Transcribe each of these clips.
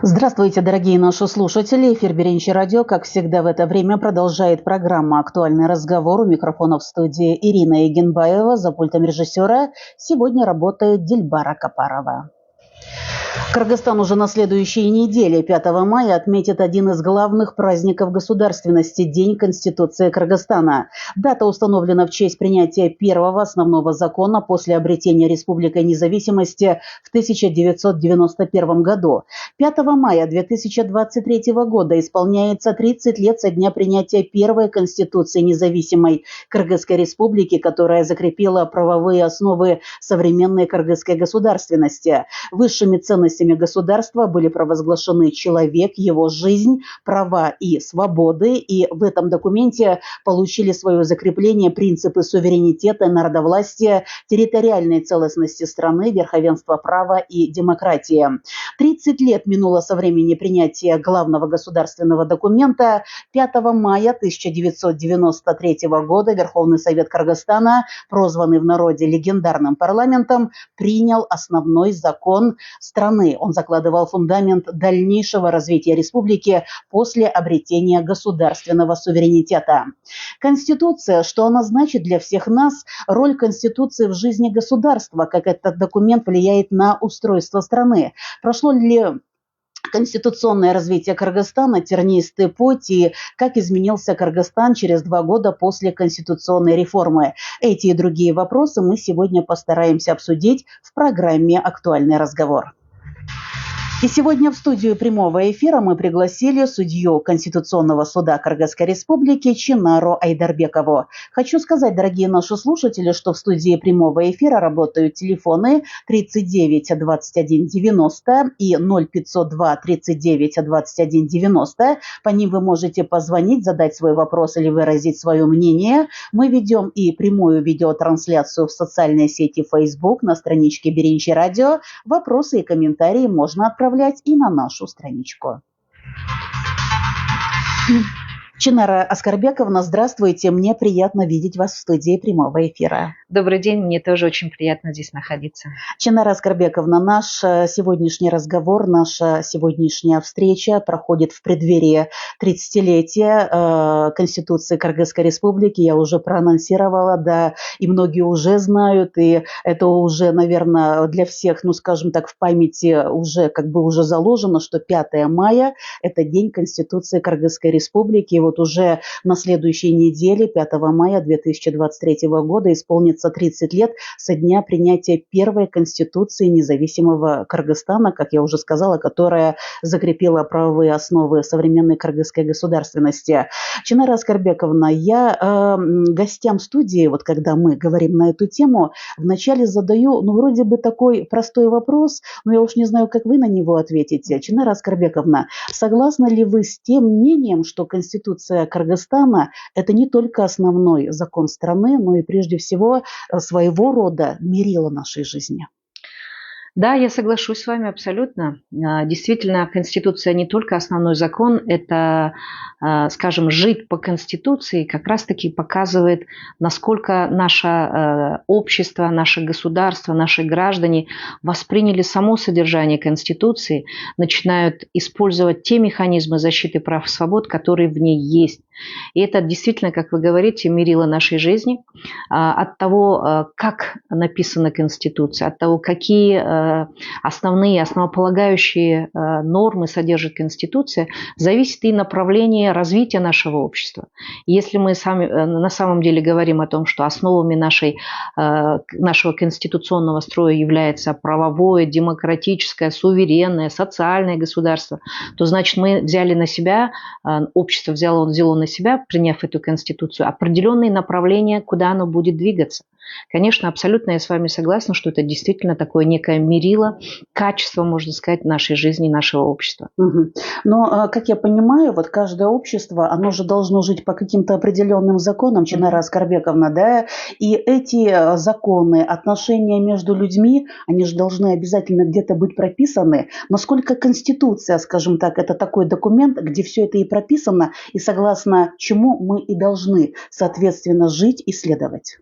Здравствуйте, дорогие наши слушатели. Эфир Беренчи Радио, как всегда в это время, продолжает программа «Актуальный разговор». У микрофона в студии Ирина Егенбаева, за пультом режиссера сегодня работает Дильбара Капарова. Кыргызстан уже на следующей неделе, 5 мая, отметит один из главных праздников государственности – День Конституции Кыргызстана. Дата установлена в честь принятия первого основного закона после обретения республикой независимости в 1991 году. 5 мая 2023 года исполняется 30 лет со дня принятия первой Конституции независимой Кыргызской республики, которая закрепила правовые основы современной кыргызской государственности. Высшими ценностями государства были провозглашены человек, его жизнь, права и свободы. И в этом документе получили свое закрепление принципы суверенитета, народовластия, территориальной целостности страны, верховенства права и демократии. 30 лет минуло со времени принятия главного государственного документа. 5 мая 1993 года Верховный Совет Кыргызстана, прозванный в народе легендарным парламентом, принял основной закон страны. Он закладывал фундамент дальнейшего развития республики после обретения государственного суверенитета. Конституция, что она значит для всех нас, роль Конституции в жизни государства, как этот документ влияет на устройство страны. Прошло ли конституционное развитие Кыргызстана тернистый путь и как изменился Кыргызстан через 2 года после конституционной реформы? Эти и другие вопросы мы сегодня постараемся обсудить в программе «Актуальный разговор». И сегодня в студию прямого эфира мы пригласили судью Конституционного суда Кыргызской республики Чинару Айдарбекову. Хочу сказать, дорогие наши слушатели, что в студии прямого эфира работают телефоны 39 21 90 и 0502 39 21 90. По ним вы можете позвонить, задать свой вопрос или выразить свое мнение. Мы ведем и прямую видеотрансляцию в социальной сети Facebook на страничке Беренчи Радио. Вопросы и комментарии можно отправлять и на нашу страничку. Чинара Аскарбековна, здравствуйте. Мне приятно видеть вас в студии прямого эфира. Добрый день, мне тоже очень приятно здесь находиться. Чинара Аскарбековна, наш сегодняшний разговор, наша сегодняшняя встреча проходит в преддверии 30-летия Конституции Кыргызской республики. Я уже проанонсировала, да, и многие уже знают, и это уже, наверное, для всех, ну, скажем так, в памяти уже уже заложено, что 5 мая – это День Конституции Кыргызской республики. И вот уже на следующей неделе, 5 мая 2023 года, исполнится 30 лет со дня принятия первой Конституции независимого Кыргызстана, как я уже сказала, которая закрепила правовые основы современной кыргызской государственности. Чинара Аскарбековна, я гостям студии, вот когда мы говорим на эту тему, вначале задаю, вроде бы такой простой вопрос, но я уж не знаю, как вы на него ответите. Чинара Аскарбековна, согласны ли вы с тем мнением, что Конституция Кыргызстана – это не только основной закон страны, но и прежде всего своего рода мерило нашей жизни? Да, я соглашусь с вами абсолютно. Действительно, Конституция не только основной закон, это, скажем, жить по Конституции как раз-таки показывает, насколько наше общество, наше государство, наши граждане восприняли само содержание Конституции, начинают использовать те механизмы защиты прав и свобод, которые в ней есть. И это действительно, как вы говорите, мерило нашей жизни. От того, как написана Конституция, от того, какие основные, основополагающие нормы содержит Конституция, зависит и направление развития нашего общества. Если мы на самом деле говорим о том, что основами нашего конституционного строя является правовое, демократическое, суверенное, социальное государство, то значит мы взяли на себя, общество взяло на себя, приняв эту Конституцию, определенные направления, куда оно будет двигаться. Конечно, абсолютно я с вами согласна, что это действительно такое некое мерило, качество, можно сказать, нашей жизни, нашего общества. Но, как я понимаю, вот каждое общество, оно же должно жить по каким-то определенным законам, Чинара Аскарбековна, да, и эти законы, отношения между людьми, они же должны обязательно где-то быть прописаны. Насколько Конституция, скажем так, это такой документ, где все это и прописано, и согласно чему мы и должны, соответственно, жить и следовать?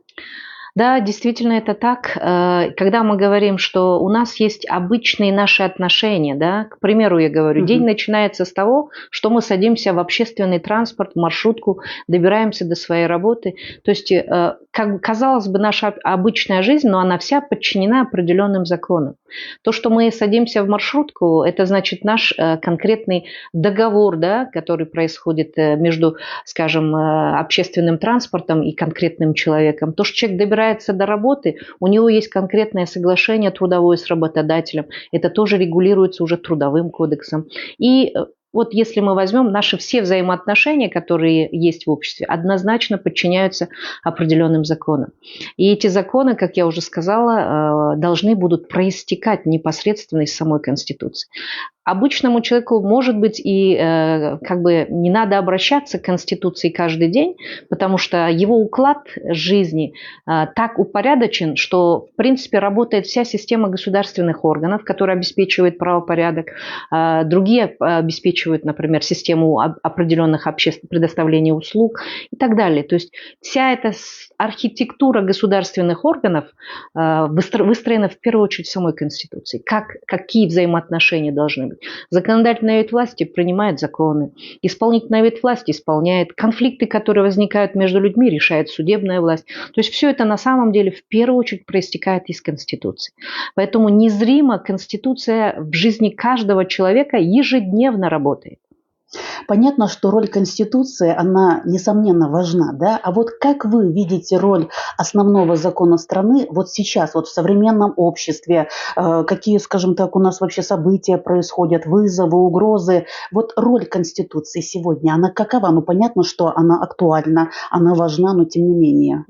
Да, действительно, это так. Когда мы говорим, что у нас есть обычные наши отношения, да, к примеру, я говорю, день начинается с того, что мы садимся в общественный транспорт, в маршрутку, добираемся до своей работы. То есть, казалось бы, наша обычная жизнь, но она вся подчинена определенным законам. То, что мы садимся в маршрутку, это значит наш конкретный договор, да, который происходит между, скажем, общественным транспортом и конкретным человеком. То, что человек добирается до работы, у него есть конкретное соглашение трудовое с работодателем. Это тоже регулируется уже трудовым кодексом. И вот если мы возьмем наши все взаимоотношения, которые есть в обществе, однозначно подчиняются определенным законам. И эти законы, как я уже сказала, должны будут проистекать непосредственно из самой Конституции. Обычному человеку, может быть, и как бы не надо обращаться к Конституции каждый день, потому что его уклад жизни так упорядочен, что, в принципе, работает вся система государственных органов, которая обеспечивает правопорядок, другие обеспечивают, например, систему определенных предоставления услуг и так далее. То есть вся эта архитектура государственных органов выстроена в первую очередь в самой Конституции. Какие взаимоотношения должны быть. Законодательная ветвь власти принимает законы, исполнительная ветвь власти исполняет, конфликты, которые возникают между людьми, решает судебная власть. То есть все это на самом деле в первую очередь проистекает из Конституции. Поэтому незримо Конституция в жизни каждого человека ежедневно работает. Понятно, что роль Конституции, она, несомненно, важна, да? А вот как вы видите роль основного закона страны вот сейчас, вот в современном обществе? Какие, скажем так, у нас вообще события происходят, вызовы, угрозы? Вот роль Конституции сегодня, она какова? Ну, понятно, что она актуальна, она важна, но тем не менее.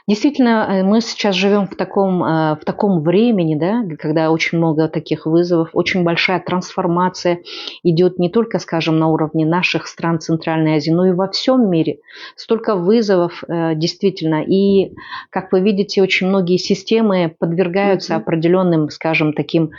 Действительно, мы сейчас живем в таком времени, да, когда очень много таких вызовов, очень большая трансформация идет не только, скажем, на уровне наших стран Центральной Азии, но и во всем мире. Столько вызовов действительно. И, как вы видите, очень многие системы подвергаются определенным, скажем, таким,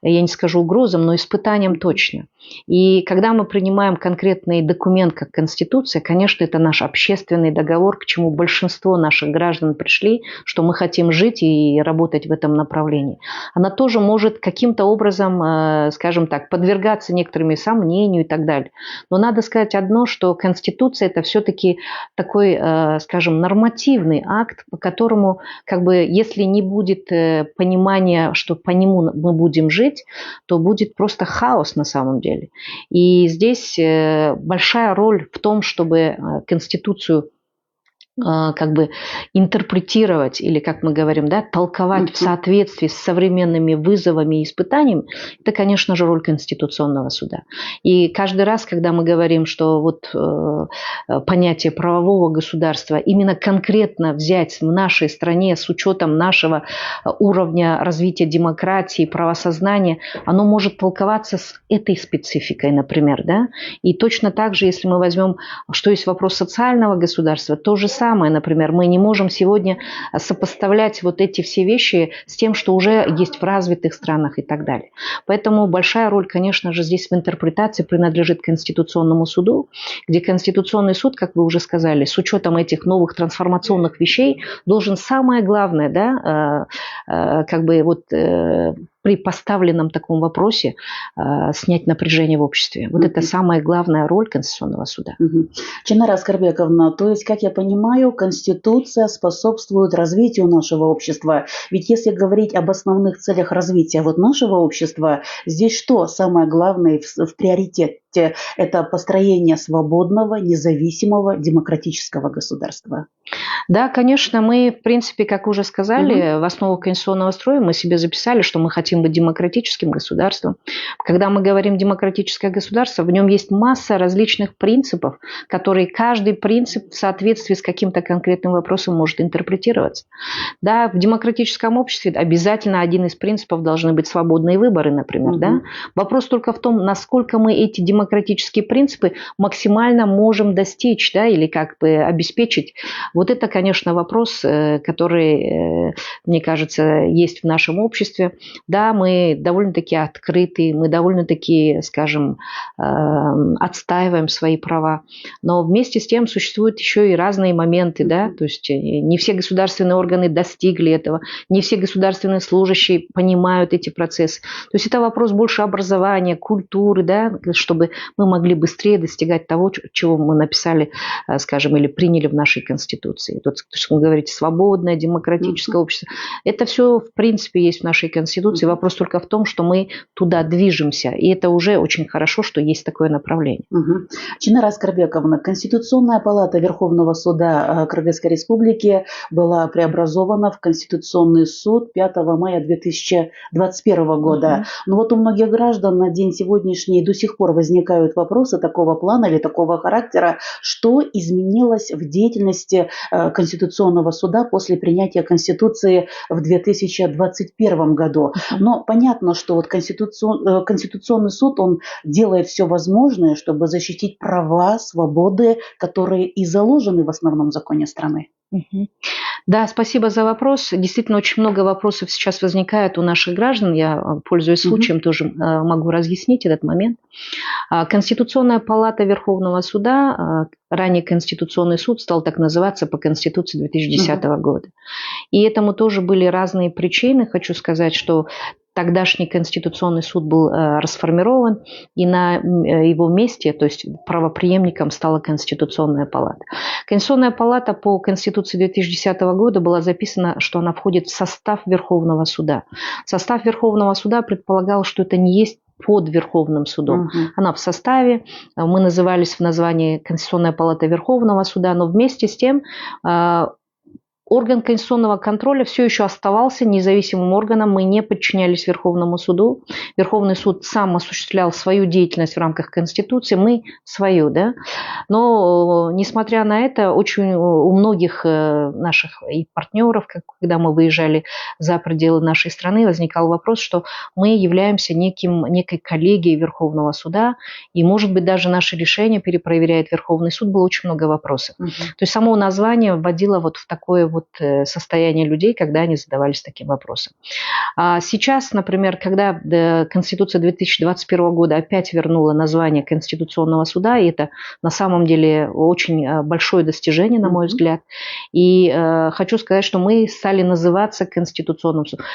я не скажу угрозам, но испытаниям точно. И когда мы принимаем конкретный документ, как Конституция, конечно, это наш общественный договор, к чему большинство наших граждан пришли, что мы хотим жить и работать в этом направлении. Она тоже может каким-то образом, скажем так, подвергаться некоторым сомнению и так далее. Но надо сказать одно, что Конституция – это все-таки такой, скажем, нормативный акт, по которому, как бы, если не будет понимания, что по нему мы будем жить, то будет просто хаос на самом деле. И здесь большая роль в том, чтобы Конституцию как бы интерпретировать или, как мы говорим, да, толковать в соответствии с современными вызовами и испытаниями, это, конечно же, роль Конституционного суда. И каждый раз, когда мы говорим, что вот понятие правового государства именно конкретно взять в нашей стране с учетом нашего уровня развития демократии, правосознания, оно может толковаться с этой спецификой, например, да. И точно так же, если мы возьмем, что есть вопрос социального государства, то же самое. Например, мы не можем сегодня сопоставлять вот эти все вещи с тем, что уже есть в развитых странах и так далее. Поэтому большая роль, конечно же, здесь в интерпретации принадлежит Конституционному суду, где Конституционный суд, как вы уже сказали, с учетом этих новых трансформационных вещей должен самое главное, да, как бы вот при поставленном таком вопросе снять напряжение в обществе. Вот это самая главная роль Конституционного суда. Чанара Аскарбековна, то есть, как я понимаю, Конституция способствует развитию нашего общества. Ведь если говорить об основных целях развития вот нашего общества, здесь что самое главное в приоритете? Это построение свободного, независимого, демократического государства. Да, конечно, мы, в принципе, как уже сказали, в основу конституционного строя мы себе записали, что мы хотим быть демократическим государством. Когда мы говорим демократическое государство, в нем есть масса различных принципов, которые каждый принцип в соответствии с каким-то конкретным вопросом может интерпретироваться. Да, в демократическом обществе обязательно один из принципов должны быть свободные выборы, например. Да? Вопрос только в том, насколько мы эти демократические демократические принципы максимально можем достичь, да, или как бы обеспечить. Вот это, конечно, вопрос, который, мне кажется, есть в нашем обществе. Да, мы довольно-таки открыты, мы довольно-таки, скажем, отстаиваем свои права, но вместе с тем существуют еще и разные моменты, да, то есть не все государственные органы достигли этого, не все государственные служащие понимают эти процессы. То есть это вопрос больше образования, культуры, да, чтобы мы могли быстрее достигать того, чего мы написали, скажем, или приняли в нашей Конституции. Тут, что вы говорите, свободное, демократическое общество. Это все, в принципе, есть в нашей Конституции. Вопрос только в том, что мы туда движемся. И это уже очень хорошо, что есть такое направление. Чинара Аскарбековна, Конституционная палата Верховного суда Кыргызской Республики была преобразована в Конституционный суд 5 мая 2021 года. Но вот у многих граждан на день сегодняшний до сих пор возникают вопросы такого плана или такого характера, что изменилось в деятельности Конституционного суда после принятия Конституции в 2021 году. Но понятно, что вот Конституционный суд, он делает все возможное, чтобы защитить права, свободы, которые и заложены в основном законе страны. Да, спасибо за вопрос. Действительно, очень много вопросов сейчас возникает у наших граждан. Я, пользуясь случаем, тоже могу разъяснить этот момент. Конституционная палата Верховного суда, ранее Конституционный суд, стал так называться по Конституции 2010 года. И этому тоже были разные причины. Хочу сказать, что тогдашний Конституционный суд был расформирован, и на его месте, то есть правопреемником, стала Конституционная палата. Конституционная палата по Конституции 2010 года была записана, что она входит в состав Верховного суда. Состав Верховного суда предполагал, что это не есть под Верховным судом. Она в составе, мы назывались в названии Конституционная палата Верховного суда, но вместе с тем орган конституционного контроля все еще оставался независимым органом, мы не подчинялись Верховному суду. Верховный суд сам осуществлял свою деятельность в рамках Конституции, мы свою, да. Но, несмотря на это, очень у многих наших и партнеров, когда мы выезжали за пределы нашей страны, возникал вопрос, что мы являемся некой коллегией Верховного суда, и, может быть, даже наше решение перепроверяет Верховный суд, было очень много вопросов. То есть само название вводило вот в такое вот состояние людей, когда они задавались таким вопросом. А сейчас, например, когда Конституция 2021 года опять вернула название Конституционного суда, и это на самом деле очень большое достижение, на мой взгляд, и хочу сказать, что мы стали называться Конституционным судом.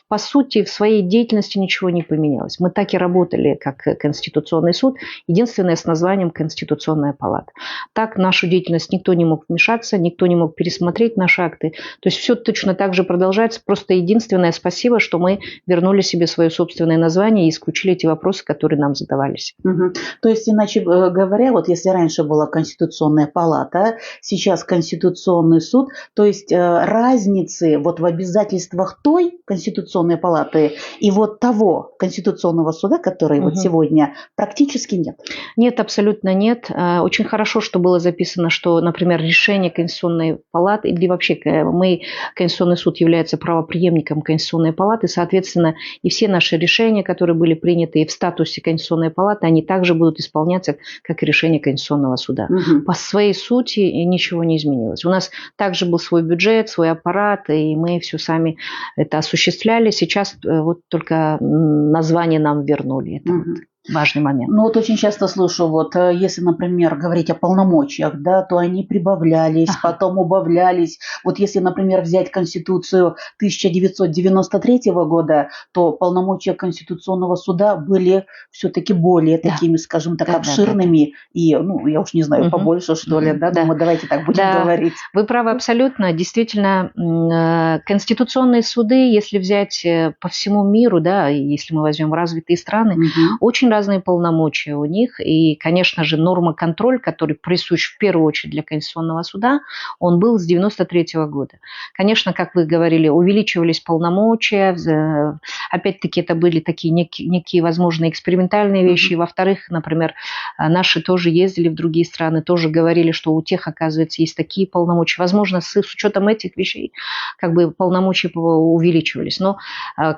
По сути, в своей деятельности ничего не поменялось. Мы так и работали, как Конституционный суд, единственное с названием Конституционная палата. Так нашу деятельность никто не мог вмешаться, никто не мог пересмотреть наши акты. То есть все точно так же продолжается. Просто единственное спасибо, что мы вернули себе свое собственное название и исключили эти вопросы, которые нам задавались. То есть, иначе говоря, вот если раньше была Конституционная палата, сейчас Конституционный суд, то есть разницы вот в обязательствах той Конституционной палаты и вот того Конституционного суда, который вот сегодня, практически нет. Нет, абсолютно нет. Очень хорошо, что было записано, что, например, решение Конституционной палаты, или вообще Конституционный суд является правопреемником Конституционной палаты, соответственно, и все наши решения, которые были приняты и в статусе Конституционной палаты, они также будут исполняться, как и решение Конституционного суда. По своей сути ничего не изменилось. У нас также был свой бюджет, свой аппарат, и мы все сами это осуществляли. Сейчас вот только название нам вернули. Это вот важный момент. Ну вот очень часто слышу, вот если, например, говорить о полномочиях, да, то они прибавлялись, потом убавлялись. Вот если, например, взять Конституцию 1993 года, то полномочия Конституционного суда были все-таки более такими, скажем так, обширными и, ну, я уж не знаю, побольше, что ли, да? Думаю, давайте так будем говорить. Вы правы абсолютно. Действительно, конституционные суды, если взять по всему миру, да, если мы возьмем развитые страны, очень разные полномочия у них. И, конечно же, норма-контроль, который присущ в первую очередь для Конституционного суда, он был с 1993 года. Конечно, как вы говорили, увеличивались полномочия. Опять-таки, это были такие некие, возможно, экспериментальные вещи. Во-вторых, например, наши тоже ездили в другие страны, тоже говорили, что у тех, оказывается, есть такие полномочия. Возможно, с учетом этих вещей как бы полномочия увеличивались. Но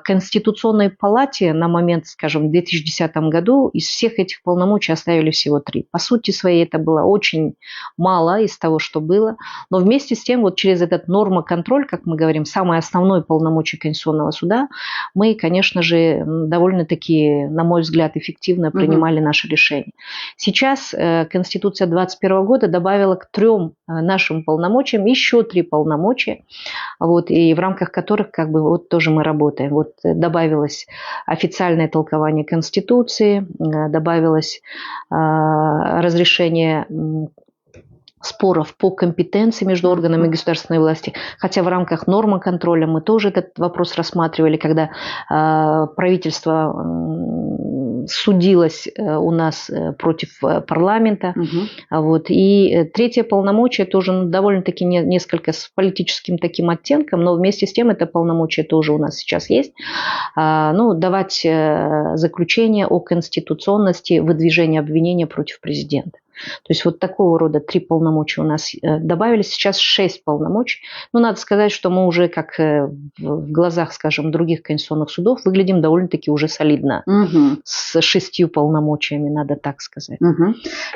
Конституционной палате на момент, скажем, в 2010 году году из всех этих полномочий оставили всего 3. По сути своей это было очень мало из того, что было. Но вместе с тем, вот через этот нормоконтроль, как мы говорим, самое основное полномочие Конституционного суда, мы, конечно же, довольно-таки, на мой взгляд, эффективно принимали наши решения. Сейчас Конституция 2021 года добавила к 3 нашим полномочиям еще 3 полномочия, вот, и в рамках которых как бы вот тоже мы работаем. Вот добавилось официальное толкование Конституции, добавилось разрешение споров по компетенции между органами государственной власти, хотя в рамках нормоконтроля мы тоже этот вопрос рассматривали, когда правительство судилось у нас против парламента. Вот. И 3 полномочие тоже довольно-таки несколько с политическим таким оттенком, но вместе с тем это полномочие тоже у нас сейчас есть. Давать заключение о конституционности выдвижения обвинения против президента. То есть вот такого рода 3 полномочия у нас добавились. Сейчас 6 полномочий. Но надо сказать, что мы уже, как в глазах, скажем, других конституционных судов, выглядим довольно-таки уже солидно. С 6 полномочиями, надо так сказать.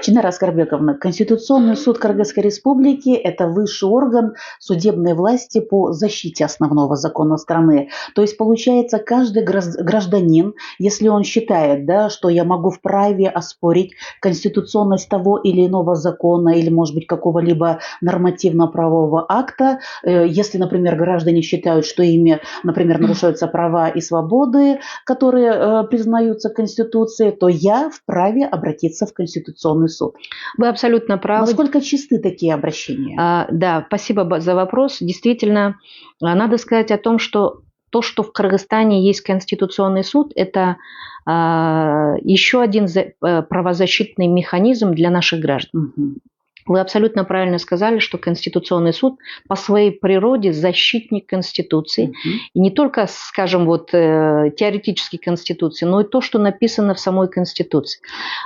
Чинара Аскарбековна, Конституционный суд Кыргызской Республики – это высший орган судебной власти по защите основного закона страны. То есть, получается, каждый гражданин, если он считает, да, что я могу вправе оспорить конституционность того или иного закона или, может быть, какого-либо нормативно-правового акта, если, например, граждане считают, что ими, например, нарушаются права и свободы, которые признаются Конституцией, то я вправе обратиться в Конституционный суд. Вы абсолютно правы. Насколько чисты такие обращения? Да, спасибо за вопрос. Действительно, надо сказать о том, что то, что в Кыргызстане есть Конституционный суд, это еще один правозащитный механизм для наших граждан. Вы абсолютно правильно сказали, что Конституционный суд по своей природе защитник Конституции. И не только, скажем, вот теоретически Конституции, но и то, что написано в самой Конституции.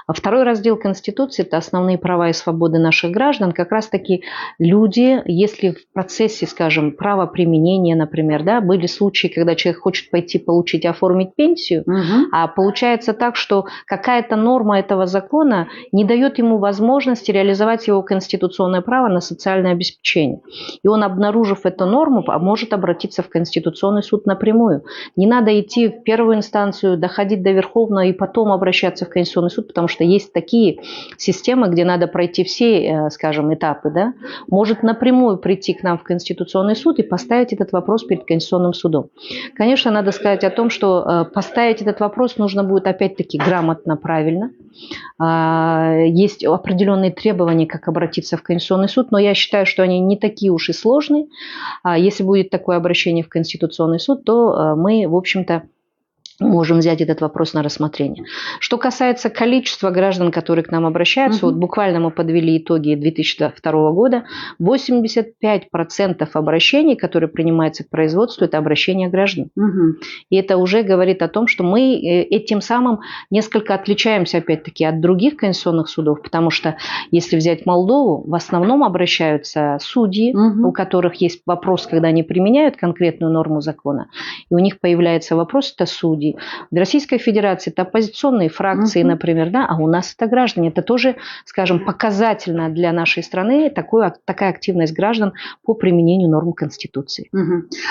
Второй раздел Конституции – это основные права и свободы наших граждан. Как раз-таки люди, если в процессе, скажем, правоприменения, например, да, были случаи, когда человек хочет пойти получить, оформить пенсию, а получается так, что какая-то норма этого закона не дает ему возможности реализовать его конституционное право на социальное обеспечение. И он, обнаружив эту норму, может обратиться в Конституционный суд напрямую. Не надо идти в первую инстанцию, доходить до Верховного и потом обращаться в Конституционный суд, потому что есть такие системы, где надо пройти все, скажем, этапы. Да? Может напрямую прийти к нам в Конституционный суд и поставить этот вопрос перед Конституционным судом. Конечно, надо сказать о том, что поставить этот вопрос нужно будет опять-таки грамотно, правильно. Есть определенные требования, как обратиться в Конституционный суд, но я считаю, что они не такие уж и сложные. Если будет такое обращение в Конституционный суд, то мы, в общем-то, можем взять этот вопрос на рассмотрение. Что касается количества граждан, которые к нам обращаются, вот буквально мы подвели итоги 2002 года, 85% обращений, которые принимаются к производству, это обращения граждан. И это уже говорит о том, что мы этим самым несколько отличаемся, опять-таки, от других конституционных судов, потому что, если взять Молдову, в основном обращаются судьи, у которых есть вопрос, когда они применяют конкретную норму закона, и у них появляется вопрос, это судьи. В Российской Федерации это оппозиционные фракции, например, да, а у нас это граждане. Это тоже, скажем, показательно для нашей страны такая активность граждан по применению норм Конституции.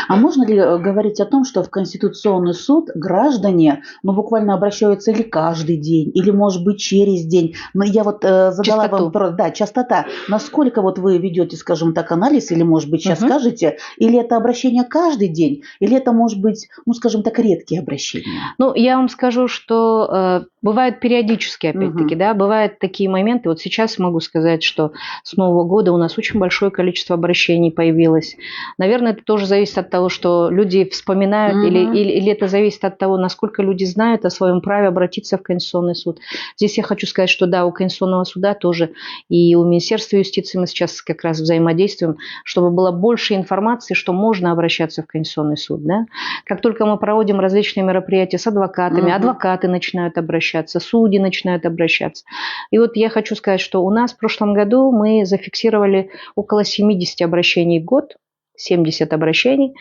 А можно ли говорить о том, что в Конституционный суд граждане буквально обращаются или каждый день, или, может быть, через день? Но я вот задала вам вопрос, да, частота. Насколько вот вы ведете, скажем так, анализ, или, может быть, сейчас скажете, или это обращение каждый день, или это, может быть, скажем так, редкие обращения? Ну, я вам скажу, что бывают периодически, опять-таки, да, бывают такие моменты. Вот сейчас могу сказать, что с Нового года у нас очень большое количество обращений появилось. Наверное, это тоже зависит от того, что люди вспоминают, или это зависит от того, насколько люди знают о своем праве обратиться в Конституционный суд. Здесь я хочу сказать, что да, у Конституционного суда тоже и у Министерства юстиции мы сейчас как раз взаимодействуем, чтобы было больше информации, что можно обращаться в Конституционный суд. Да? Как только мы проводим различные мероприятия с адвокатами, адвокаты начинают обращаться, судьи начинают обращаться. И вот я хочу сказать, что у нас в прошлом году мы зафиксировали около 70 обращений в год, 70 обращений,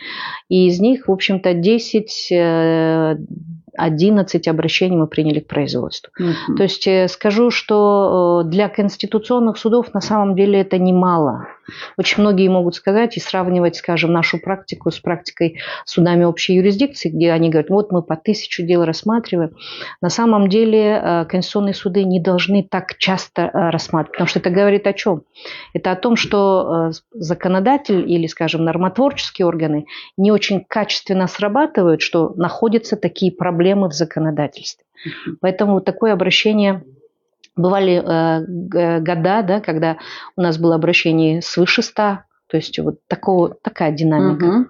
и из них, в общем-то, 10 11 обращений мы приняли к производству. То есть скажу, что для конституционных судов на самом деле это немало. Очень многие могут сказать и сравнивать, скажем, нашу практику с практикой судами общей юрисдикции, где они говорят, вот мы по 1000 дел рассматриваем. На самом деле конституционные суды не должны так часто рассматривать, потому что это говорит о чем? Это о том, что законодатель или, скажем, нормотворческие органы не очень качественно срабатывают, что находятся такие проблемы в законодательстве. Поэтому вот такое обращение... Бывали года, да, когда у нас было обращение свыше 100, то есть вот такая динамика.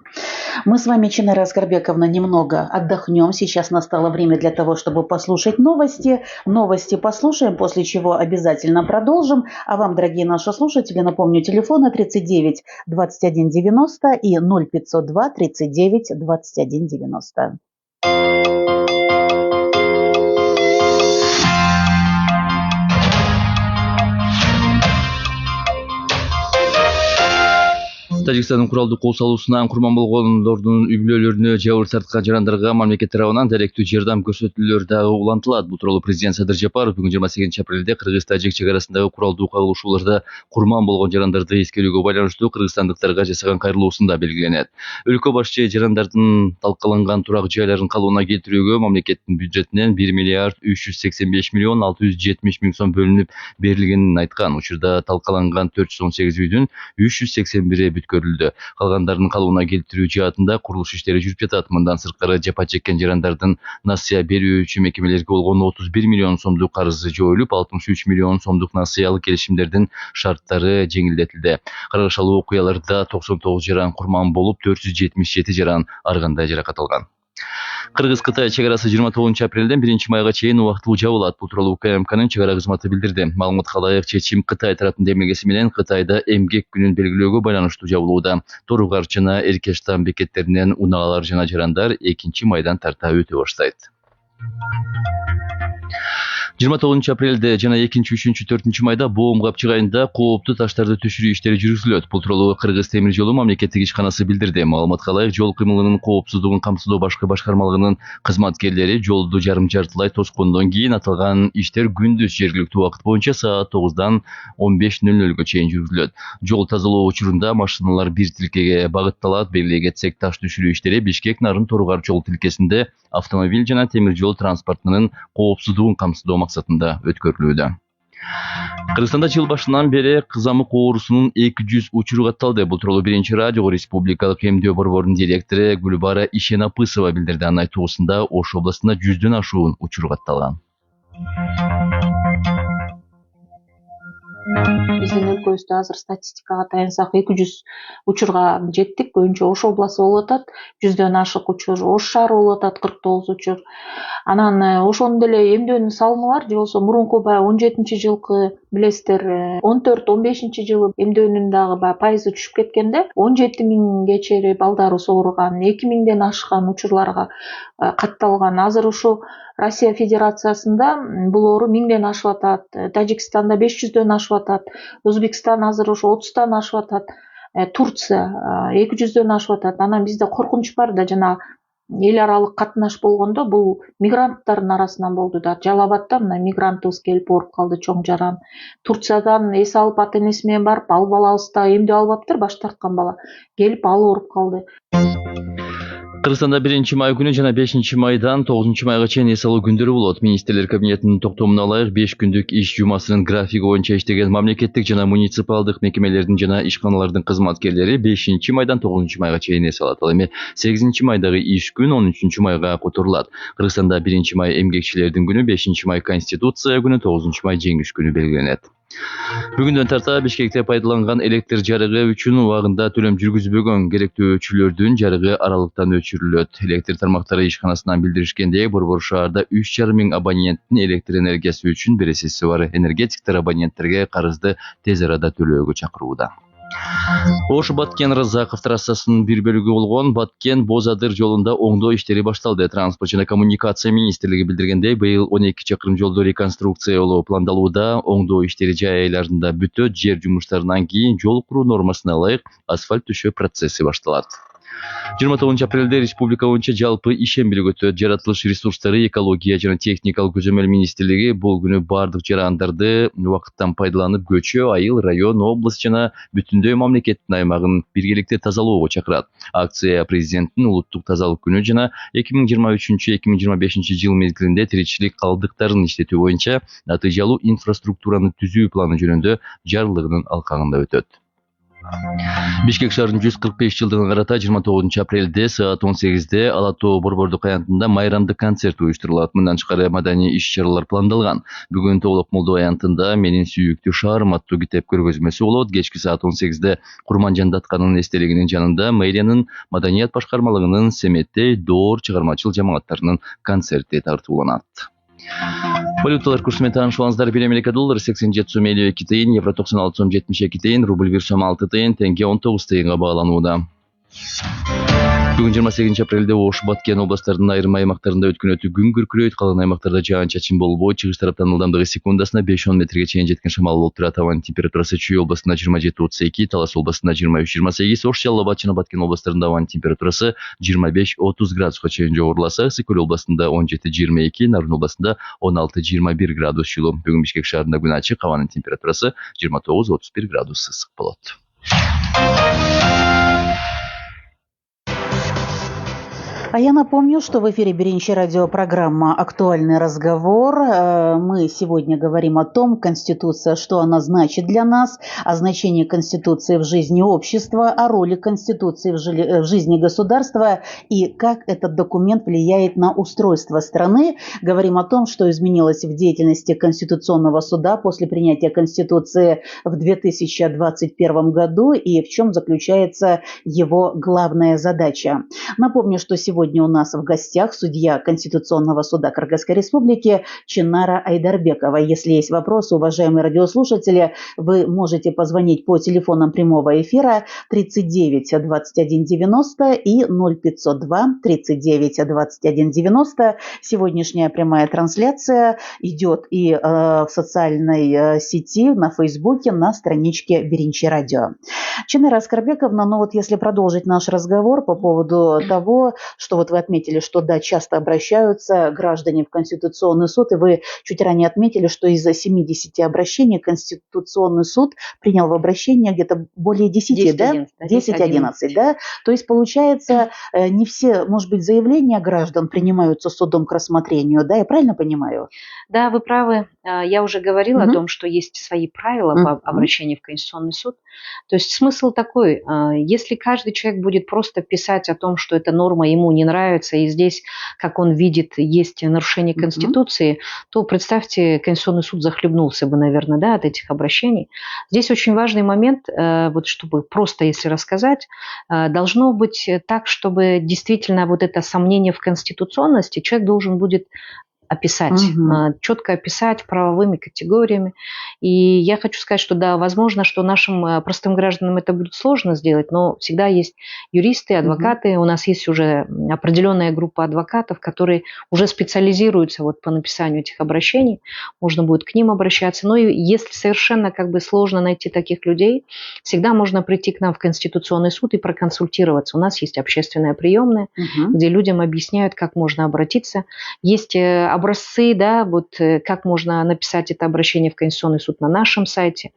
Мы с вами, Чинара Аскарбековна, немного отдохнем. Сейчас настало время для того, чтобы послушать новости. Новости послушаем, после чего обязательно продолжим. А вам, дорогие наши слушатели, напомню, телефоны 39 21 90 и 0502 39 21 90. Тажикстандын куралдуу кол салуусунан курман болгондордун үй бүлөлөрүнө жабыр тарткан жарандарга мамлекет тарабынан даректүү жардам көрсөтүүлөр дагы улантылат. Бул тууралуу президент Садыр Жапаров бүгүн 28-апрелде Кыргыз-Тажик чек арасындагы куралдуу кагылышууларда курман болгон жарандарды эскерүүгө байланыштуу кыргызстандыктарга жасаган кайрылуусунда белгиленет. Өлкө башчы жарандардын талкаланган турак жайларын калыбына келтирүүгө мамлекеттин бюджетинен 1 миллиард 385 миллион 670 миң сом бөлүнүп берилгенин айткан. Учурда талкаланган 418 үйдүн 381 бүткөрүлдү. Калгандардын калыбына келтирүү жаатында курулуш иштери жүрүп жатат. Мындан сырткары жапа чеккен жарандардын насыя берүүчү мекемелерге болгон 31 миллион сомдук карызы жоюлуп, 63 миллион сомдук насыялык келишимдердин шарттары жеңилдетилди. Каргышалуу окуяларда 99 жаран курман болуп, 477 жаран ар кандай жаракат алган. Кыргыз-Кытай чек арасы 29-апрелден 1-майга чейин убактылуу жабылат. Бул тууралуу УКМКнын чек ара кызматы билдирди. Маалыматка ылайык, чечим Кытай тараптын демилгеси менен Кытайда эмгек күнүн белгилөөгө байланыштуу жабылууда. Торугар жана Эркештан бекеттеринен унаалар жана жарандар 2-майдан тарта өтө баштайт. 29-апрелде жана 2-3-4 майда Боом Капчык айында кооптуу таштарды түшүрүү иштери жүргүзүлөт. Бул тууралуу Кыргыз темир жолу мамлекеттик ишканасы билдирди. Маалыматка ылайык, жол кыймылынын коопсуздугун камсыздоо башкы башкармалыгынын кызматкерлери жолду жарым жартылай тоскондон кийин аталган иштер күндүз жергиликтүү убакыт боюнча саат 9-дан 15:00-гө чейин жүргүзүлөт. Жол тазалоо учурунда машиналар бир тилкеге багытталат. Белгилей кетсек, таш түшүрүү иштери Бишкек Нарын Торугар жол тилкесинде автомобиль жана темир жол транспортунун коопсуздугун камсыздоо максатында өткөрүлүүдө. Кыргызстанда жыл башынан бери кызамык оорусунун 200 учуру катталды. Бул тууралуу Биринчи радио республикалык эмдөө борборунун директору Гүлбара Ишенапысова билдирди. Анын айтуусунда Ош областында 100дөн ашуун учур катталган. Биздин өлкөбүздө азыр статистикага таянсак 200 учурга жеттик. Көбүнчө Ош областы болуп атат. 100дөн ашык учур, Ош шаары болуп атат, 49 учур. Анан ошондой эле эмдөөнүн салымы бар. Же болбосо мурунку баягы 17-жылкы билесиздер, 14-15-жылы эмдөөнүн дагы баягы пайызы түшүп кеткенде 17 миңге чейин балдарыбыз ооруган, 2 миңден ашкан учурларга катталган. Азыр ушу Россия Федерациясында бул оору 1000ден ашып атат, Тажикстанда 500дөн ашып атат, Өзбекстан азыр ошо 30тан ашып атат, Турция 200дөн ашып атат. Анан бизде коркунуч бар да, жана эл аралык катнаш болгондо бул мигранттардын арасынан болду да. Жалал-Абадда мына мигрантыбыз келип ооруп калды, чоң жаран. Турциядан эс алып ата энеси менен барып, ал балабыз да эмдөө албаптыр, баш тарткан бала. Келип ал ооруп калды. Кыргызстанда 1-май күнү жана 5-майдан 9-майга чейин эс алуу күндөрү болот. Министрлер кабинетинин токтомуна ылайык 5 күндүк иш жумасынын графиги боюнча иштеген мамлекеттик жана муниципалдык мекемелердин жана ишканалардын кызматкерлери 5-майдан 9-майга чейин эс алат. Ал эми 8-майдагы иш күн 13-майга которулат. Кыргызстанда 1-май эмгекчилердин күнү, 5-май Конституция күнү, 9-май жеңиш күнү белгиленет. Бүгүндөн тарта Бишкекте пайдаланган электр жарыгы үчүн убагында төлөм жүргүзбөгөн керектөөчүлөрдүн жарыгы аралыктан өчүрүлөт. Электр тармактары ишканасынан билдиришкендей, Борбор шаарда 3,5 миң абоненттин электр энергиясы үчүн бересиси бар. Энергетиктер абоненттерге карызды тез арада төлөөгө чакырууда. Ош Баткен Разаков трассасынын бир бөлүгү болгон Баткен Бозадыр жолунда оңдоо иштери башталды. Транспорт жана коммуникация министрлиги билдиргендей, быйыл 12 чакырым жолду реконструкциялоо пландалууда. Оңдоо иштери жай айларында бүтөт. Жер жумуштарынан кийин жол куруу нормасына ылайык асфальт төшөө процесси башталат. 29 апрелде республика боюнча жалпы ишембилик өтөт. Жаратылыш ресурстары, экология жана техникалык көзөмөл министрлиги бул күнү бардык жарандарды убакыттан пайдаланып көчө, айыл, район, область жана бүтүндөй мамлекеттин аймагын биргеликте тазалоого чакырат. Акция президенттин улуттук тазалык күнү жана 2023-2025 жыл мезгилинде тиричилик калдыктарын иштетүү боюнча натыйжалуу инфраструктураны түзүү планы жөнүндө жарлыгынын алкагында өтөт. Бишкек шаарынын 145 жылдыгына карата 29 апрелде саат 18-де Ала Тоо борбордук аянтында майрамдык концерт уюштурулат. Мындан тышкары маданий иш-чаралар пландалган. Бүгүн Тоолок Молдо аянтында Менин сүйүктүү шаарым аттуу китеп көргөзмөсү болот. Кечки саат 18-де Курманжан Датканынын эстелигинин жанында мэриянын маданият башкармалыгынын Семеттей Доор чыгармачыл жамааттарынын концерти тартууланат. Валюталар курсу менен таанышып бир Америка доллары 87 сом 52 тыйын, евро 96 сом 72 тыйын, рубль 1 сом 6 тыйын, тенге 19 тыйынга бааланууда. Бүгүн 28 апрелде Ош, Баткен областарынын айрым аймактарында өткөн күн күркүрөйт, калган аймактарда жаан-чачын болбойт. Чыгыш тараптан ылдамдыгы секундасына 5-10 метрге чейин жеткен шамал болуп турат. Абанын температурасы Чүй областында 27-32, Талас областында 23-28, Ош, Жалал Абад жана Баткен областарында абанын температурасы 25-30 градуска чейин жогоруласа, Сыкөл областында 17-22, Нарын областында 16-21 градус жылуу. Бүгүн Бишкек шаарында күн ачык, абанын температурасы 29-31 градус ысык болот. А я напомню, что в эфире Беренчи радио программа «Актуальный разговор». Мы сегодня говорим о том, Конституция, что она значит для нас, о значении Конституции в жизни общества, о роли Конституции в жизни государства и как этот документ влияет на устройство страны. Говорим о том, что изменилось в деятельности Конституционного суда после принятия Конституции в 2021 году и в чем заключается его главная задача. Напомню, что сегодня у нас в гостях судья Конституционного суда Кыргызской Республики Чынара Айдарбекова. Если есть вопросы, уважаемые радиослушатели, вы можете позвонить по телефонам прямого эфира 39 21 90 и 0502 39 21 90. Сегодняшняя прямая трансляция идет и в социальной сети, на Фейсбуке, на страничке Беренчи радио. Чынара Аскарбековна, ну вот если продолжить наш разговор по поводу того, что вот вы отметили, что да, часто обращаются граждане в Конституционный суд, и вы чуть ранее отметили, что из-за 70 обращений Конституционный суд принял в обращение где-то более 10, да? 10-11, да? То есть получается, не все, может быть, заявления граждан принимаются судом к рассмотрению, да? Я правильно понимаю? Да, вы правы. Я уже говорила о том, что есть свои правила по обращению в Конституционный суд. То есть смысл такой, если каждый человек будет просто писать о том, что эта норма ему не нравится, и здесь, как он видит, есть нарушение Конституции, то, представьте, Конституционный суд захлебнулся бы, наверное, да, от этих обращений. Здесь очень важный момент, вот чтобы просто, если рассказать, должно быть так, чтобы действительно вот это сомнение в конституционности человек должен будет описать, четко описать правовыми категориями. И я хочу сказать, что да, возможно, что нашим простым гражданам это будет сложно сделать, но всегда есть юристы, адвокаты. У нас есть уже определенная группа адвокатов, которые уже специализируются вот по написанию этих обращений. Можно будет к ним обращаться. Но и если совершенно как бы сложно найти таких людей, всегда можно прийти к нам в Конституционный суд и проконсультироваться. У нас есть общественная приемная, где людям объясняют, как можно обратиться. Есть образцы, да, вот как можно написать это обращение в Конституционный суд на нашем сайте.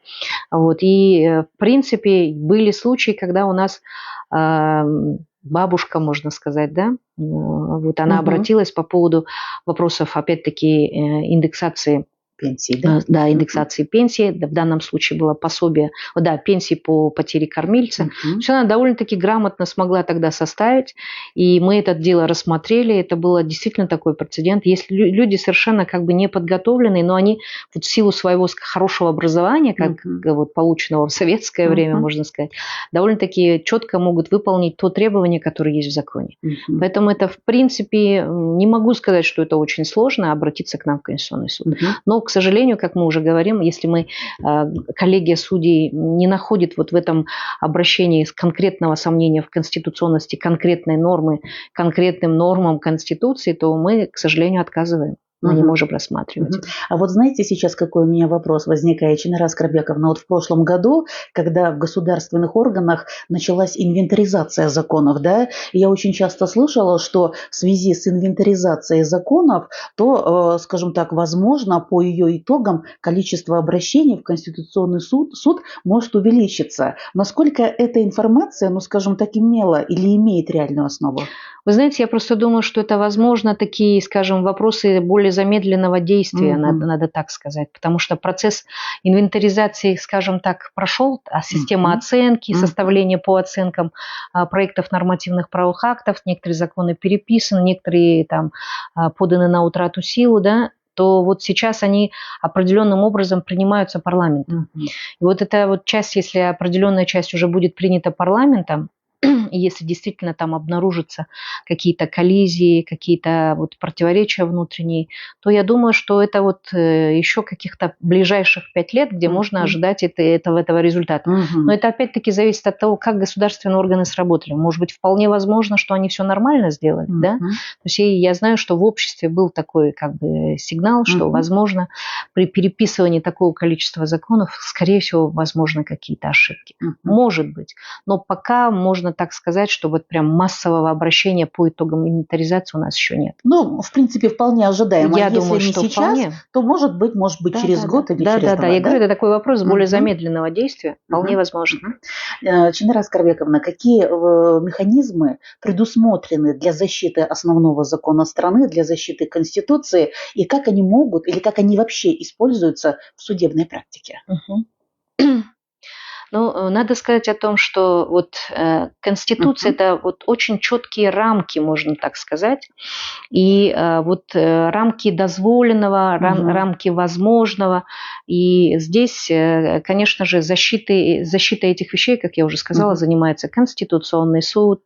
Вот. И, в принципе, были случаи, когда у нас бабушка, можно сказать, да, вот она обратилась по поводу вопросов, опять-таки, индексации пенсии, да? Да, индексации пенсии. В данном случае было пособие, да, пенсии по потере кормильца. То есть она довольно-таки грамотно смогла тогда составить, и мы это дело рассмотрели. Это было действительно такой прецедент. Если люди совершенно как бы не подготовленные, но они вот в силу своего хорошего образования, как вот полученного в советское время, можно сказать, довольно-таки четко могут выполнить то требование, которое есть в законе. Поэтому это, в принципе, не могу сказать, что это очень сложно обратиться к нам в Конституционный суд. Но, к сожалению, как мы уже говорим, если мы, коллегия судей не находит вот в этом обращении конкретного сомнения в конституционности конкретной нормы, конкретным нормам Конституции, то мы, к сожалению, отказываем. мы не можем рассматривать. А вот знаете, сейчас какой у меня вопрос возникает, Чинара Аскарбековна, вот в прошлом году, когда в государственных органах началась инвентаризация законов, да, и я очень часто слышала, что в связи с инвентаризацией законов, то, скажем так, возможно, по ее итогам количество обращений в Конституционный суд может увеличиться. Насколько эта информация, ну, скажем так, имела или имеет реальную основу? Вы знаете, я просто думаю, что это, возможно, такие, скажем, вопросы более замедленного действия, надо так сказать, потому что процесс инвентаризации, скажем так, прошел, а система оценки, составления по оценкам проектов нормативных правовых актов, некоторые законы переписаны, некоторые там поданы на утрату силы, да, то вот сейчас они определенным образом принимаются парламентом. И вот эта вот часть, если определенная часть уже будет принята парламентом, и если действительно там обнаружатся какие-то коллизии, какие-то вот противоречия внутренние, то я думаю, что это вот еще каких-то ближайших 5 лет, где можно ожидать этого результата. Но это опять-таки зависит от того, как государственные органы сработали. Может быть, вполне возможно, что они все нормально сделали, да? То есть я знаю, что в обществе был такой как бы сигнал, что, возможно, при переписывании такого количества законов, скорее всего, возможны какие-то ошибки. Может быть. Но пока можно так сказать, что вот прям массового обращения по итогам инвентаризации у нас еще нет. Ну, в принципе, вполне ожидаемо. Я Если думаю, не что сейчас, вполне. то может быть через год или через 2. Я говорю, это такой вопрос более замедленного действия. Вполне возможно. Чинара Аскарбековна, какие механизмы предусмотрены для защиты основного закона страны, для защиты Конституции, и как они могут или как они вообще используются в судебной практике? Ну, надо сказать о том, что вот Конституция это вот очень четкие рамки, можно так сказать, и вот рамки дозволенного, рамки возможного, и здесь, конечно же, защитой этих вещей, как я уже сказала, занимается Конституционный суд.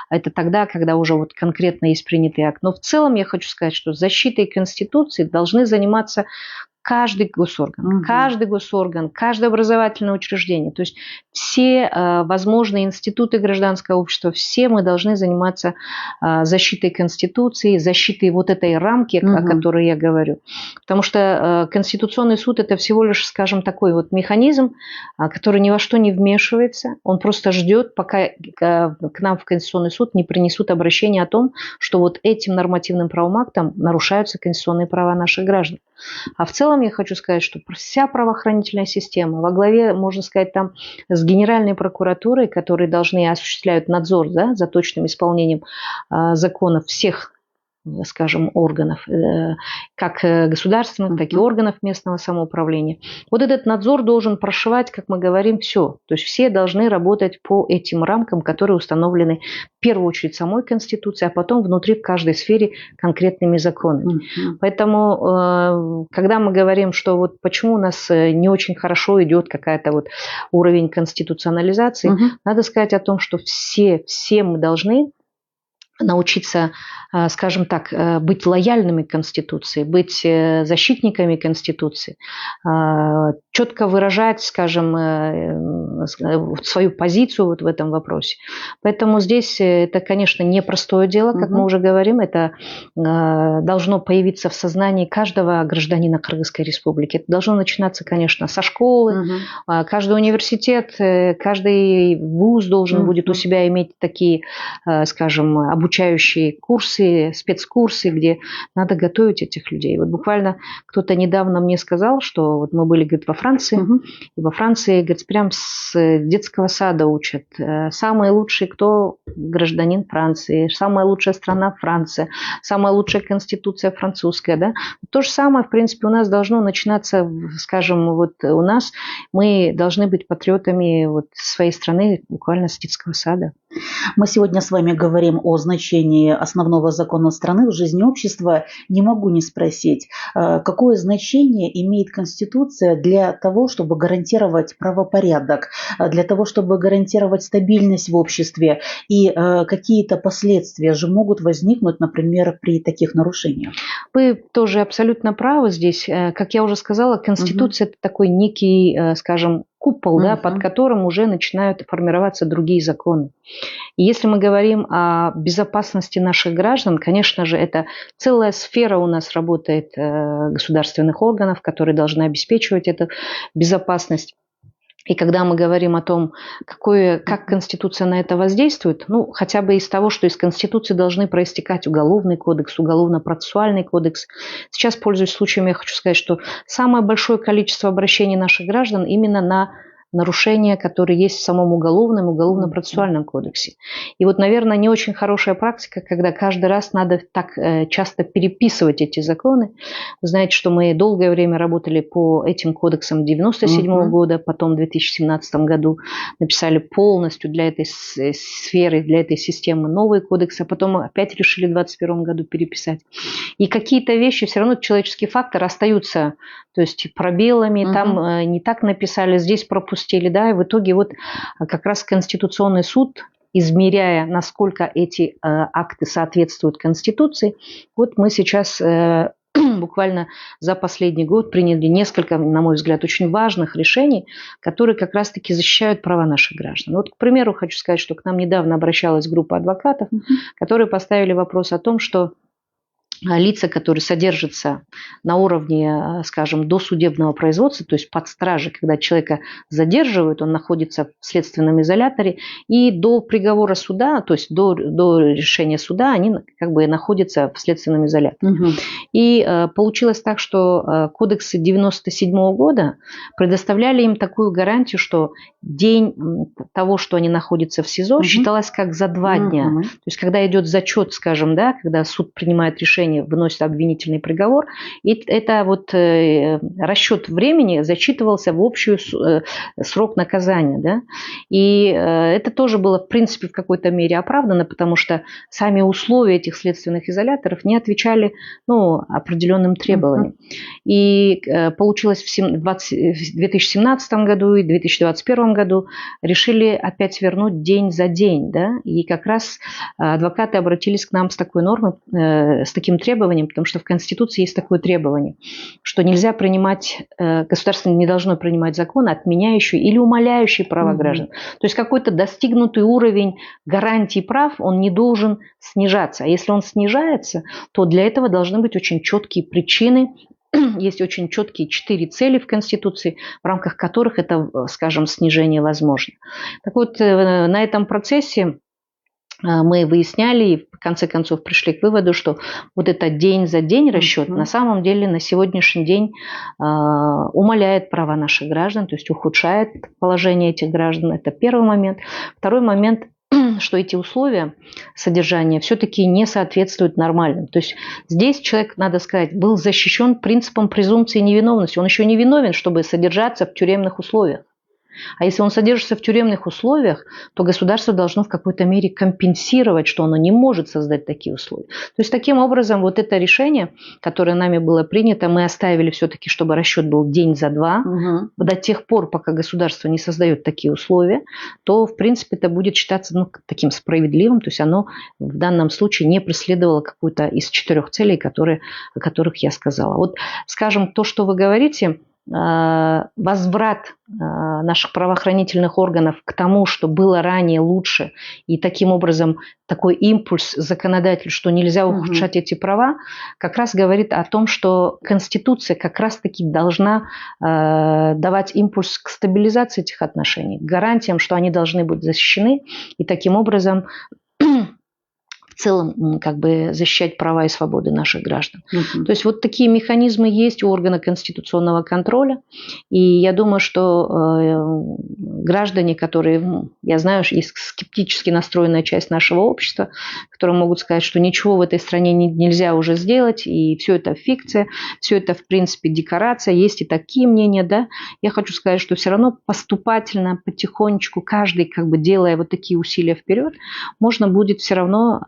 Это тогда, когда уже вот конкретно есть принятый акт. Но в целом я хочу сказать, что защитой Конституции должны заниматься каждый госорган, каждое образовательное учреждение, то есть все возможные институты гражданского общества, все мы должны заниматься защитой Конституции, защитой вот этой рамки, о которой я говорю. Потому что Конституционный суд – это всего лишь, скажем, такой вот механизм, который ни во что не вмешивается, он просто ждет, пока к нам в Конституционный суд не принесут обращение о том, что вот этим нормативным правовым актом нарушаются конституционные права наших граждан. А в целом я хочу сказать, что вся правоохранительная система во главе, можно сказать, там с Генеральной прокуратурой, которые должны осуществлять надзор, да, за точным исполнением законов всех, скажем, органов, как государственных, так и органов местного самоуправления. Вот этот надзор должен прошивать, как мы говорим, все. То есть все должны работать по этим рамкам, которые установлены в первую очередь самой Конституцией, а потом внутри в каждой сфере конкретными законами. Поэтому, когда мы говорим, что вот почему у нас не очень хорошо идет какая-то вот уровень конституционализации, надо сказать о том, что все мы должны научиться, скажем так, быть лояльными к Конституции, быть защитниками Конституции, четко выражать, скажем, свою позицию вот в этом вопросе. Поэтому здесь это, конечно, непростое дело, как мы уже говорим, это должно появиться в сознании каждого гражданина Кыргызской республики. Это должно начинаться, конечно, со школы, каждый университет, каждый вуз должен будет у себя иметь такие, скажем, обучающие курсы, спецкурсы, где надо готовить этих людей. Вот буквально кто-то недавно мне сказал, что вот мы были, говорит, во Франции, и во Франции, говорит, прям с детского сада учат. Самый лучший кто? Гражданин Франции. Самая лучшая страна Франция. Самая лучшая конституция французская. Да? То же самое, в принципе, у нас должно начинаться, скажем, вот у нас мы должны быть патриотами вот своей страны буквально с детского сада. Мы сегодня с вами говорим о значении основного закона страны в жизни общества. Не могу не спросить, какое значение имеет Конституция для того, чтобы гарантировать правопорядок, для того, чтобы гарантировать стабильность в обществе, и какие-то последствия же могут возникнуть, например, при таких нарушениях? Вы тоже абсолютно правы здесь. Как я уже сказала, Конституция – это такой некий, скажем, купол, да, под которым уже начинают формироваться другие законы. И если мы говорим о безопасности наших граждан, конечно же, это целая сфера у нас работает государственных органов, которые должны обеспечивать эту безопасность. И когда мы говорим о том, как Конституция на это воздействует, хотя бы из того, что из Конституции должны проистекать Уголовный кодекс, Уголовно-процессуальный кодекс. Сейчас, пользуясь случаем, я хочу сказать, что самое большое количество обращений наших граждан именно на нарушения, которые есть в самом Уголовном и Уголовно-процессуальном кодексе. И вот, наверное, не очень хорошая практика, когда каждый раз надо так часто переписывать эти законы. Вы знаете, что мы долгое время работали по этим кодексам 1997 года, потом в 2017 году написали полностью для этой сферы, для этой системы новый кодекс, а потом опять решили в 2021 году переписать. И какие-то вещи, все равно человеческий фактор остаются, то есть пробелами, там не так написали, здесь пропустили. Да, и в итоге вот как раз Конституционный суд, измеряя, насколько эти акты соответствуют Конституции, вот мы сейчас буквально за последний год приняли несколько, на мой взгляд, очень важных решений, которые как раз-таки защищают права наших граждан. Вот, к примеру, хочу сказать, что к нам недавно обращалась группа адвокатов, которые поставили вопрос о том, что лица, которые содержатся на уровне, скажем, досудебного производства, то есть под стражей, когда человека задерживают, он находится в следственном изоляторе, и до приговора суда, то есть до решения суда, они как бы находятся в следственном изоляторе. И получилось так, что кодексы 1997 года предоставляли им такую гарантию, что день того, что они находятся в СИЗО, считалось как за 2 дня. То есть когда идет зачет, скажем, да, когда суд принимает решение, выносит обвинительный приговор, и это вот расчет времени зачитывался в общий срок наказания. Да? И это тоже было, в принципе, в какой-то мере оправдано, потому что сами условия этих следственных изоляторов не отвечали определенным требованиям. И получилось в 2017 году и 2021 году решили опять вернуть день за день. Да? И как раз адвокаты обратились к нам с такой нормой, с таким требованием, потому что в Конституции есть такое требование, что нельзя принимать, государство не должно принимать закон, отменяющий или умаляющий права граждан. То есть какой-то достигнутый уровень гарантий прав, он не должен снижаться. А если он снижается, то для этого должны быть очень четкие причины. Есть очень четкие 4 цели в Конституции, в рамках которых это, скажем, снижение возможно. Так вот, на этом процессе мы выясняли и в конце концов пришли к выводу, что вот этот день за день расчет на самом деле на сегодняшний день умаляет права наших граждан, то есть ухудшает положение этих граждан. Это первый момент. Второй момент, что эти условия содержания все-таки не соответствуют нормальным. То есть здесь человек, надо сказать, был защищен принципом презумпции невиновности. Он еще не виновен, чтобы содержаться в тюремных условиях. А если он содержится в тюремных условиях, то государство должно в какой-то мере компенсировать, что оно не может создать такие условия. То есть таким образом вот это решение, которое нами было принято, мы оставили все-таки, чтобы расчет был день за 2, до тех пор, пока государство не создает такие условия, то в принципе это будет считаться таким справедливым, то есть оно в данном случае не преследовало какую-то из 4 целей, о которых я сказала. Вот, скажем, то, что вы говорите, возврат наших правоохранительных органов к тому, что было ранее лучше, и таким образом такой импульс законодатель, что нельзя ухудшать эти права, как раз говорит о том, что Конституция как раз-таки должна давать импульс к стабилизации этих отношений, к гарантиям, что они должны быть защищены, и таким образом в целом как бы защищать права и свободы наших граждан. То есть вот такие механизмы есть у органа конституционного контроля. И я думаю, что граждане, которые, я знаю, есть скептически настроенная часть нашего общества, которые могут сказать, что ничего в этой стране нельзя уже сделать, и все это фикция, все это в принципе декорация, есть и такие мнения, да. Я хочу сказать, что все равно поступательно, потихонечку, каждый как бы делая вот такие усилия вперед, можно будет все равно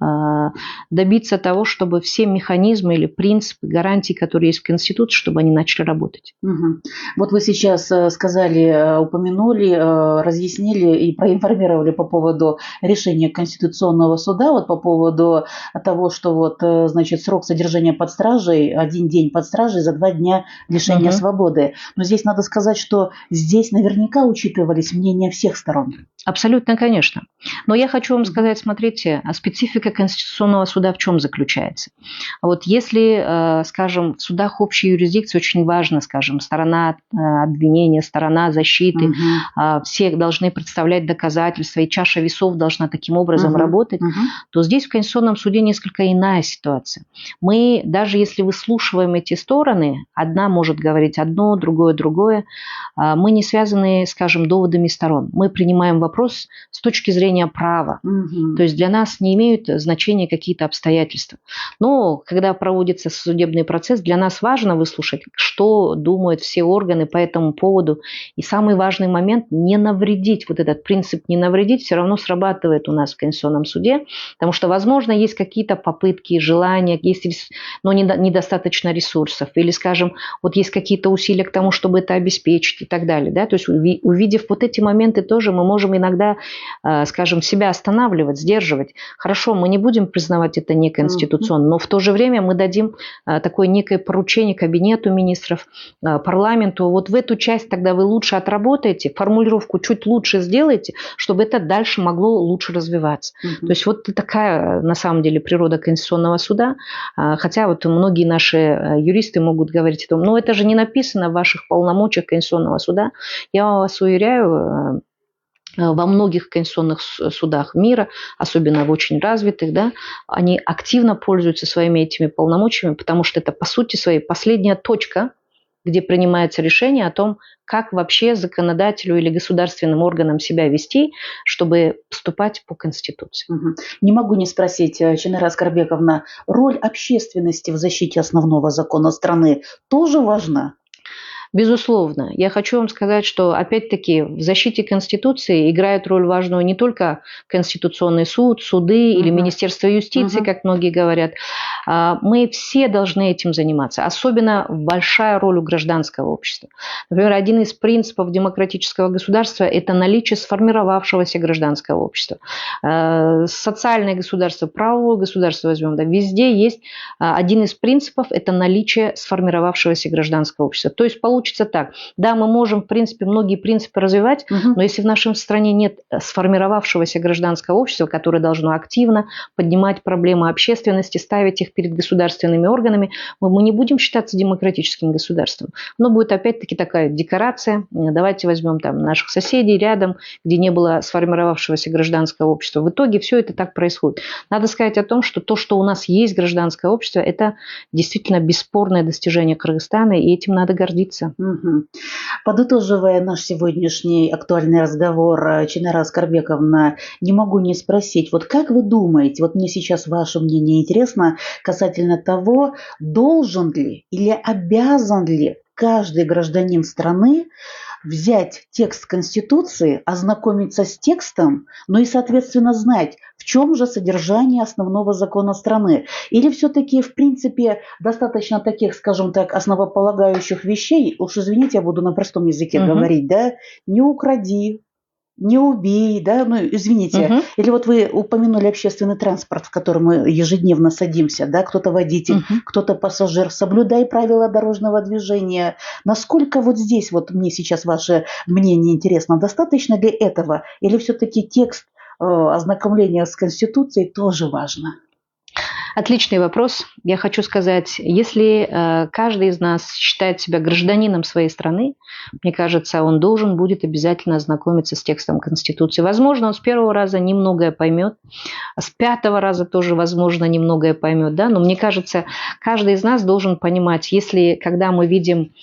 добиться того, чтобы все механизмы или принципы, гарантии, которые есть в Конституции, чтобы они начали работать. Мгм. Вот вы сейчас сказали, упомянули, разъяснили и проинформировали по поводу решения Конституционного суда, вот по поводу того, что вот, значит, срок содержания под стражей, 1 день под стражей за 2 дня лишения свободы. Но здесь надо сказать, что здесь наверняка учитывались мнения всех сторон. Абсолютно, конечно. Но я хочу вам сказать, смотрите, специфика Конституционного суда в чем заключается? Вот если, скажем, в судах общей юрисдикции очень важно, скажем, сторона обвинения, сторона защиты, все должны представлять доказательства, и чаша весов должна таким образом работать, то здесь в Конституционном суде несколько иная ситуация. Мы, даже если выслушиваем эти стороны, одна может говорить одно, другое другое, мы не связаны, скажем, доводами сторон. Мы принимаем вопрос с точки зрения права. То есть для нас не имеют значения какие-то обстоятельства. Но когда проводится судебный процесс, для нас важно выслушать, что думают все органы по этому поводу. И самый важный момент – не навредить. Вот этот принцип «не навредить» все равно срабатывает у нас в Конституционном суде, потому что, возможно, есть какие-то попытки, желания, есть, но недостаточно ресурсов. Или, скажем, вот есть какие-то усилия к тому, чтобы это обеспечить и так далее. Да? То есть увидев вот эти моменты тоже, мы можем иногда, скажем, себя останавливать, сдерживать. Хорошо, мы не будем признавать это неконституционно, но в то же время мы дадим такое некое поручение Кабинету министров, парламенту. Вот в эту часть тогда вы лучше отработаете, формулировку чуть лучше сделаете, чтобы это дальше могло лучше развиваться. То есть вот такая, на самом деле, природа Конституционного суда. Хотя вот многие наши юристы могут говорить о том, но это же не написано в ваших полномочиях Конституционного суда. Я вас уверяю, во многих конституционных судах мира, особенно в очень развитых, да, они активно пользуются своими этими полномочиями, потому что это, по сути своей, последняя точка, где принимается решение о том, как вообще законодателю или государственным органам себя вести, чтобы поступать по Конституции. Не могу не спросить, Чанара Аскарбековна, роль общественности в защите основного закона страны тоже важна? Безусловно. Я хочу вам сказать, что, опять-таки, в защите Конституции играет роль важную не только Конституционный суд, суды или Министерство юстиции, как многие говорят. Мы все должны этим заниматься. Особенно большая роль у гражданского общества. Например, один из принципов демократического государства – это наличие сформировавшегося гражданского общества. Социальное государство, правовое государство возьмем, да, везде есть один из принципов – это наличие сформировавшегося гражданского общества. То есть получается так. Да, мы можем, в принципе, многие принципы развивать, но если в нашей стране нет сформировавшегося гражданского общества, которое должно активно поднимать проблемы общественности, ставить их перед государственными органами, мы не будем считаться демократическим государством. Но будет опять-таки такая декорация. Давайте возьмем там наших соседей рядом, где не было сформировавшегося гражданского общества. В итоге все это так происходит. Надо сказать о том, что то, что у нас есть гражданское общество, это действительно бесспорное достижение Кыргызстана, и этим надо гордиться. Подытоживая наш сегодняшний актуальный разговор, Чанара Аскарбековна, не могу не спросить, вот как вы думаете, вот мне сейчас ваше мнение интересно касательно того, должен ли или обязан ли каждый гражданин страны взять текст Конституции, ознакомиться с текстом, ну и, соответственно, знать, в чем же содержание основного закона страны. Или все-таки, в принципе, достаточно таких, скажем так, основополагающих вещей, уж извините, я буду на простом языке говорить, да, не укради, не убей, да, ну, извините. Или вот вы упомянули общественный транспорт, в котором мы ежедневно садимся, да, кто-то водитель, кто-то пассажир. Соблюдай правила дорожного движения. Насколько вот здесь, вот мне сейчас ваше мнение интересно, достаточно ли этого? Или все-таки текст ознакомления с Конституцией тоже важно? Отличный вопрос. Я хочу сказать, если каждый из нас считает себя гражданином своей страны, мне кажется, он должен будет обязательно ознакомиться с текстом Конституции. Возможно, он с первого раза немногое поймет, с 5-го раза тоже, возможно, немногое поймет, да? Но мне кажется, каждый из нас должен понимать, если, когда мы видим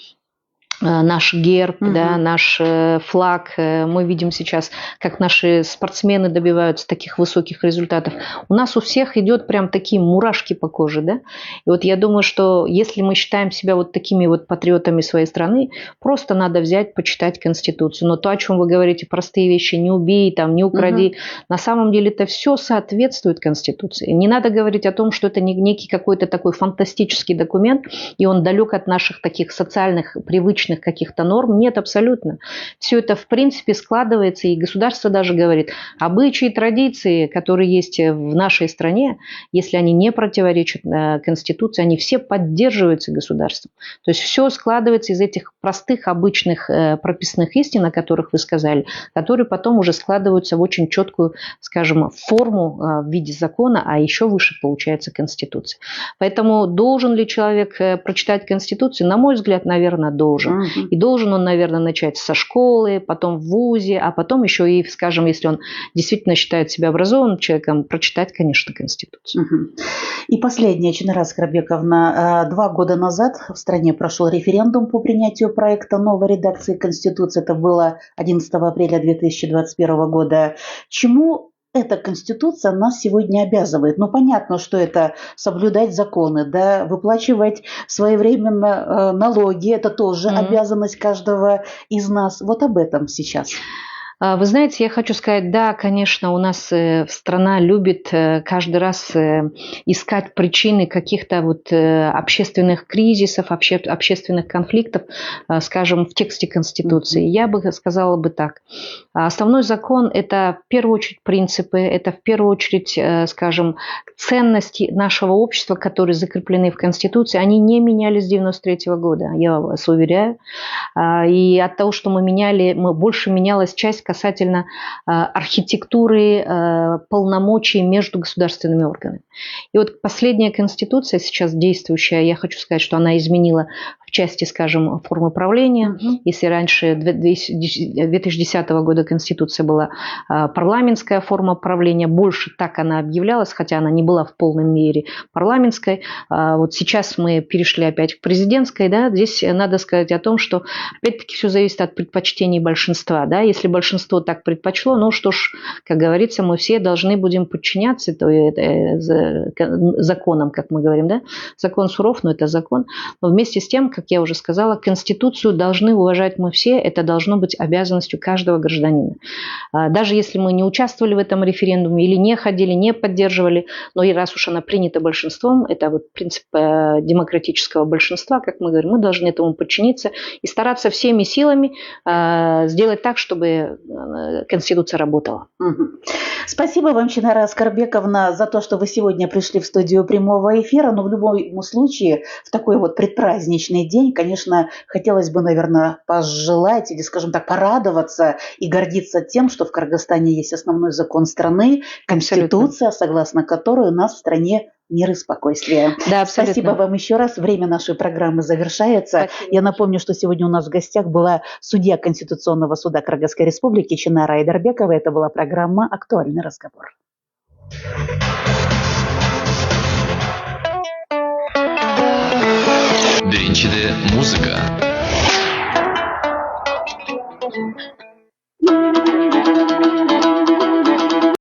наш герб, да, наш флаг. Мы видим сейчас, как наши спортсмены добиваются таких высоких результатов. У нас у всех идет прям такие мурашки по коже, да. И вот я думаю, что если мы считаем себя вот такими вот патриотами своей страны, просто надо взять, почитать Конституцию. Но то, о чем вы говорите, простые вещи, не убей, там, не укради, на самом деле это все соответствует Конституции. Не надо говорить о том, что это некий какой-то такой фантастический документ, и он далек от наших таких социальных, привычных каких-то норм. Нет, абсолютно. Все это, в принципе, складывается, и государство даже говорит, обычаи и традиции, которые есть в нашей стране, если они не противоречат Конституции, они все поддерживаются государством. То есть все складывается из этих простых, обычных прописных истин, о которых вы сказали, которые потом уже складываются в очень четкую, скажем, форму в виде закона, а еще выше получается Конституция. Поэтому должен ли человек прочитать Конституцию? На мой взгляд, наверное, должен. И должен он, наверное, начать со школы, потом в вузе, а потом еще и, скажем, если он действительно считает себя образованным человеком, прочитать, конечно, Конституцию. И последнее, Чунара Аскарбековна. 2 года назад в стране прошел референдум по принятию проекта новой редакции Конституции. Это было 11 апреля 2021 года. Чему эта Конституция нас сегодня обязывает? Ну, понятно, что это соблюдать законы, да, выплачивать своевременно налоги. Это тоже обязанность каждого из нас. Вот об этом сейчас. Вы знаете, я хочу сказать, да, конечно, у нас страна любит каждый раз искать причины каких-то вот общественных кризисов, общественных конфликтов, скажем, в тексте Конституции. Я бы сказала бы так. Основной закон – это в первую очередь принципы, это в первую очередь, скажем, ценности нашего общества, которые закреплены в Конституции. Они не менялись с 1993 года, я вас уверяю. И от того, что мы меняли, больше менялась часть касательно архитектуры полномочий между государственными органами. И вот последняя Конституция, сейчас действующая, я хочу сказать, что она изменила в части, скажем, формы правления. Если раньше 2010 года Конституция была парламентская форма правления, больше так она объявлялась, хотя она не была в полной мере парламентской. Вот сейчас мы перешли опять к президентской. Да? Здесь надо сказать о том, что опять-таки все зависит от предпочтений большинства. Да? Если большинство так предпочло, ну что ж, как говорится, мы все должны будем подчиняться законам, как мы говорим. Да? Закон суров, но это закон. Но вместе с тем, как я уже сказала, Конституцию должны уважать мы все. Это должно быть обязанностью каждого гражданина. Даже если мы не участвовали в этом референдуме или не ходили, не поддерживали, но и раз уж она принята большинством, это вот принцип демократического большинства, как мы говорим, мы должны этому подчиниться и стараться всеми силами сделать так, чтобы Конституция работала. Спасибо вам, Чунара Аскарбековна, за то, что вы сегодня пришли в студию прямого эфира. Но в любом случае, в такой вот предпраздничный день, конечно, хотелось бы, наверное, пожелать или, скажем так, порадоваться и гордиться тем, что в Кыргызстане есть основной закон страны, Конституция, согласно которой у нас в стране мир и спокойствие. Да, спасибо вам еще раз. Время нашей программы завершается. Спасибо. Я напомню, что сегодня у нас в гостях была судья Конституционного суда Кыргызской Республики Чунара Айдарбекова. Это была программа «Актуальный разговор». Биринчиде музыка.